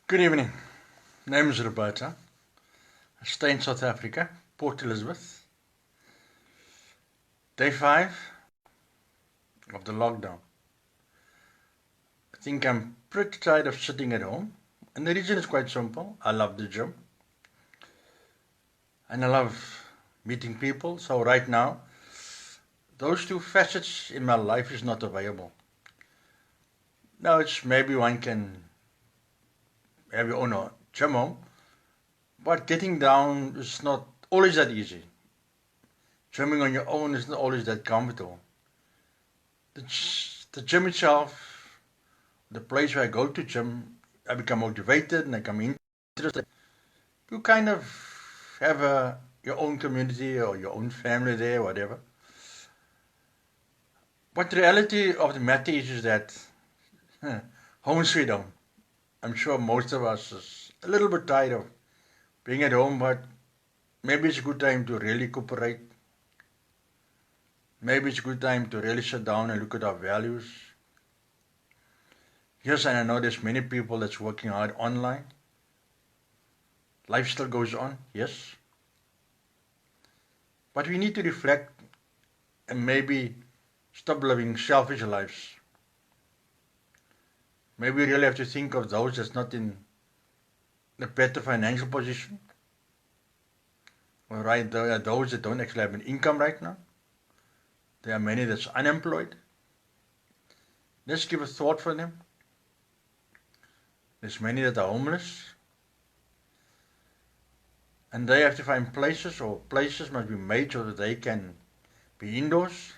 Good evening. Name is Roberto. I stay in South Africa, Port Elizabeth. Day 5 of the lockdown. I think I'm pretty tired of sitting at home. And the reason is quite simple. I love the gym. And I love meeting people. So right now, those two facets in my life is not available. Now it's maybe one can have your own gym home. But getting down is not always that easy. Gymming on your own is not always that comfortable. The gym itself, the place where I go to gym, I become motivated and I become interested. You kind of have your own community or your own family there, whatever. But the reality of the matter is that home sweet home. I'm sure most of us is a little bit tired of being at home, but maybe it's a good time to really recuperate. Maybe it's a good time to really sit down and look at our values. Yes, and I know there's many people that's working hard online. Life still goes on, yes. But we need to reflect and maybe stop living selfish lives. Maybe we really have to think of those that's not in a better financial position. Or right, there are those that don't actually have an income right now. There are many that's unemployed. Let's give a thought for them. There's many that are homeless. And they have to find places, or places must be made so that they can be indoors.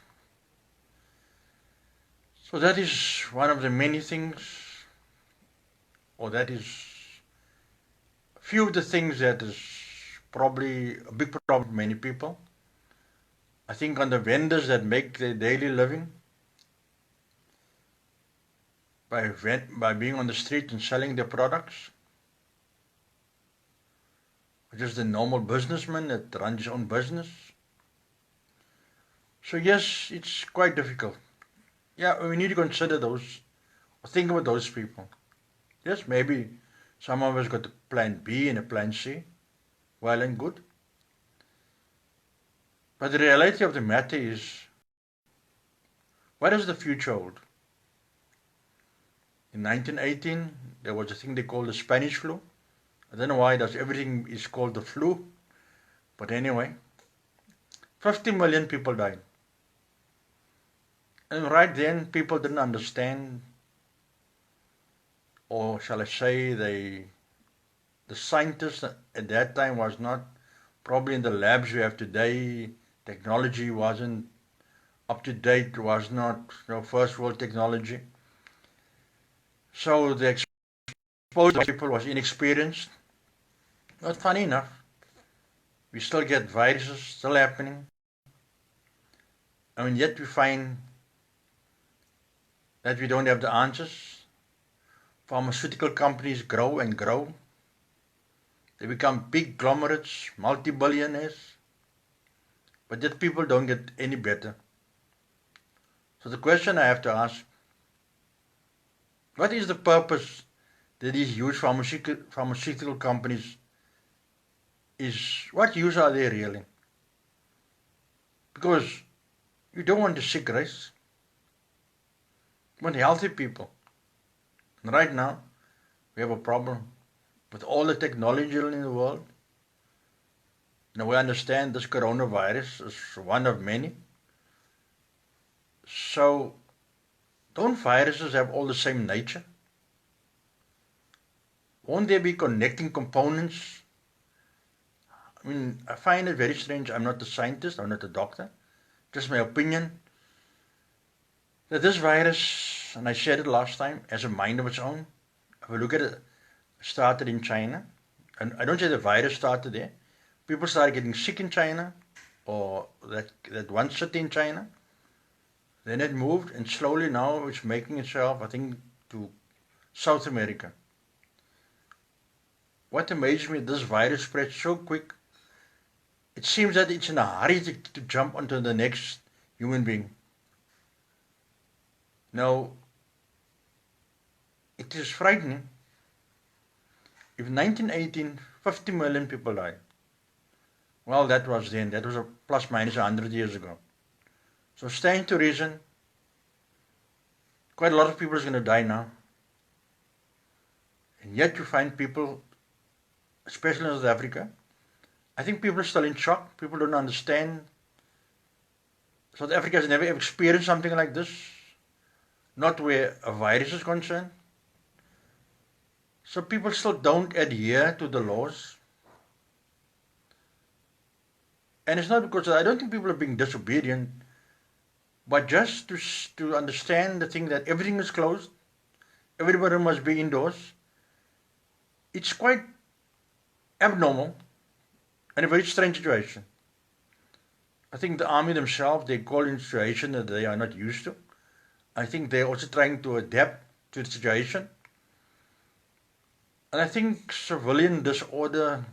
So that is one of the many things, or that is a few of the things that is probably a big problem for many people. I think on the vendors that make their daily living by being on the street and selling their products. Just the normal businessman that runs his own business. So yes, it's quite difficult. Yeah, we need to consider those, or think about those people. Yes, maybe some of us got a plan B and a plan C. Well and good. But the reality of the matter is, what does the future hold? In 1918, there was a thing they called the Spanish flu. I don't know why everything is called the flu. But anyway, 50 million people died. And right then, people didn't understand, or shall I say, the scientists at that time was not probably in the labs we have today. Technology wasn't up to date, was not first world technology. So the exposed people was inexperienced. But funny enough, we still get viruses still happening. And yet we find that we don't have the answers. Pharmaceutical companies grow and grow. They become big conglomerates, multi-billionaires. But yet people don't get any better. So the question I have to ask, what is the purpose that these huge pharmaceutical companies what use are they really? Because you don't want the sick race. You want healthy people. And right now, we have a problem with all the technology in the world. Now we understand this coronavirus is one of many. So, don't viruses have all the same nature? Won't there be connecting components? I mean, I find it very strange. I'm not a scientist, I'm not a doctor. Just my opinion. That this virus, and I said it last time, has a mind of its own. If we look at it, it started in China. And I don't say the virus started there. People started getting sick in China, or that one city in China. Then it moved, and slowly now it's making itself, I think, to South America. What amazes me, this virus spreads so quick. It seems that it's in a hurry to jump onto the next human being. Now, it is frightening if 1918, 50 million people died, well, that was then. That was a plus minus 100 years ago. So stand to reason, quite a lot of people is going to die now. And yet you find people, especially in South Africa, I think people are still in shock. People don't understand. South Africa has never experienced something like this, not where a virus is concerned. So people still don't adhere to the laws. And it's not because I don't think people are being disobedient, but just to understand the thing that everything is closed, everybody must be indoors. It's quite abnormal and a very strange situation. I think the army themselves, they call in a situation that they are not used to. I think they're also trying to adapt to the situation. And I think civilian disorder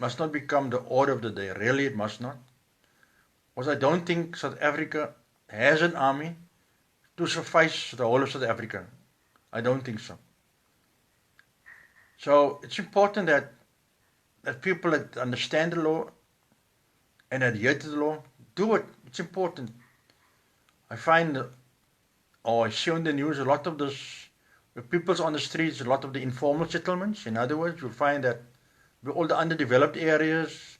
must not become the order of the day. Really, it must not. Because I don't think South Africa has an army to suffice the whole of South Africa. I don't think so. So it's important that people that understand the law and adhere to the law do it. It's important. I find, or I see on the news a lot of this, where people's on the streets, a lot of the informal settlements. In other words, you'll find that with all the underdeveloped areas,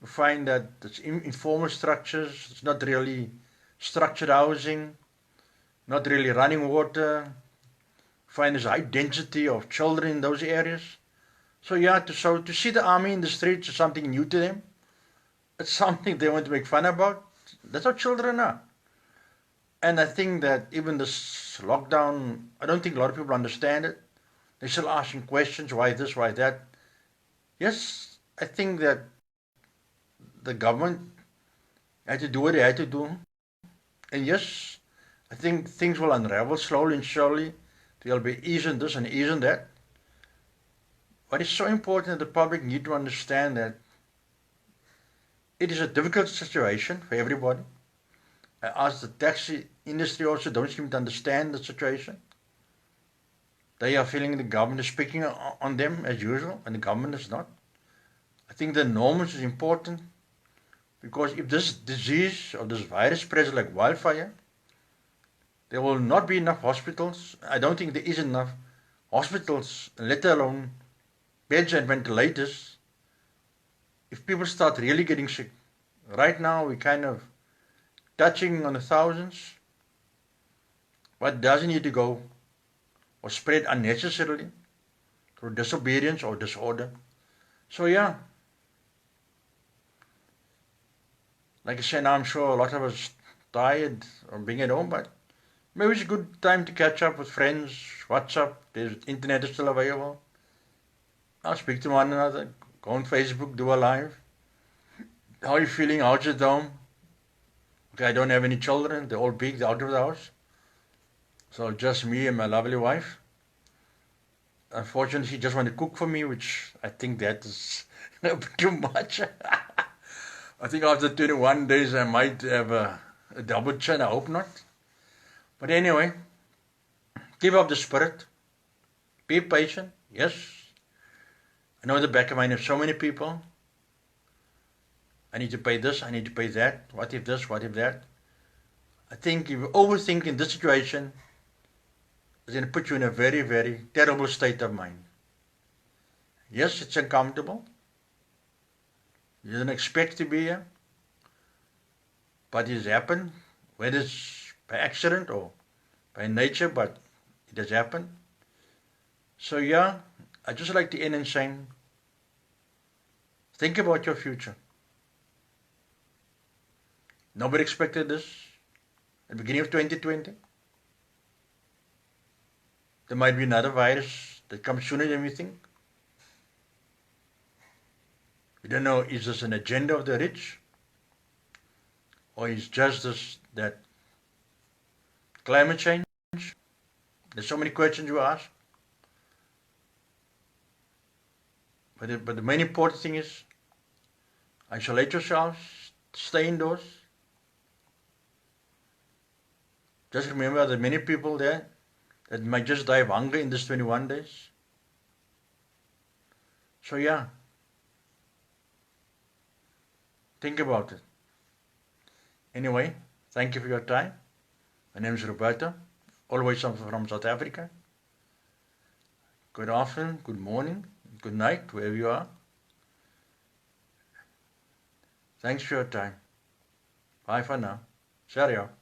you find that it's informal structures, it's not really structured housing, not really running water. You find there's a high density of children in those areas. So yeah, to see the army in the streets is something new to them. It's something they want to make fun about. That's how children are. And I think that even this lockdown, I don't think a lot of people understand it. They're still asking questions, why this, why that. Yes, I think that the government had to do what they had to do. And yes, I think things will unravel slowly and surely. There'll be ease in this and ease in that. But it's so important that the public need to understand that it is a difficult situation for everybody. I ask the taxi industry also don't seem to understand the situation. They are feeling the government is picking on them as usual, and the government is not. I think the norms is important because if this disease or this virus spreads like wildfire, there will not be enough hospitals. I don't think there is enough hospitals, let alone beds and ventilators, if people start really getting sick. Right now we're kind of touching on the thousands. What doesn't need to go or spread unnecessarily through disobedience or disorder. So yeah, like I said, now I'm sure a lot of us tired of being at home, but maybe it's a good time to catch up with friends, WhatsApp, the internet is still available. I'll speak to one another, go on Facebook, do a live. How are you feeling? How's your home? Okay, I don't have any children, they're all big, they're out of the house. So just me and my lovely wife. Unfortunately, she just wanted to cook for me, which I think that is a bit too much. I think after 21 days I might have a double chin, I hope not. But anyway, keep up the spirit. Be patient, yes. I know in the back of my mind have so many people. I need to pay this, I need to pay that. What if this, what if that? I think if you overthink in this situation, it's going to put you in a very, very terrible state of mind. Yes, it's uncomfortable. You didn't expect to be here. But it has happened, whether it's by accident or by nature, but it has happened. So yeah, I just like to end in saying, think about your future. Nobody expected this at the beginning of 2020. There might be another virus that comes sooner than we think. We don't know, is this an agenda of the rich? Or is just this, that climate change? There's so many questions you ask. But the main important thing is, isolate yourselves, stay indoors. Just remember there are many people there that might just die of hunger in this 21 days. So yeah, think about it. Anyway, thank you for your time. My name is Roberto, always from South Africa. Good afternoon, good morning, good night, wherever you are. Thanks for your time. Bye for now. Cheerio.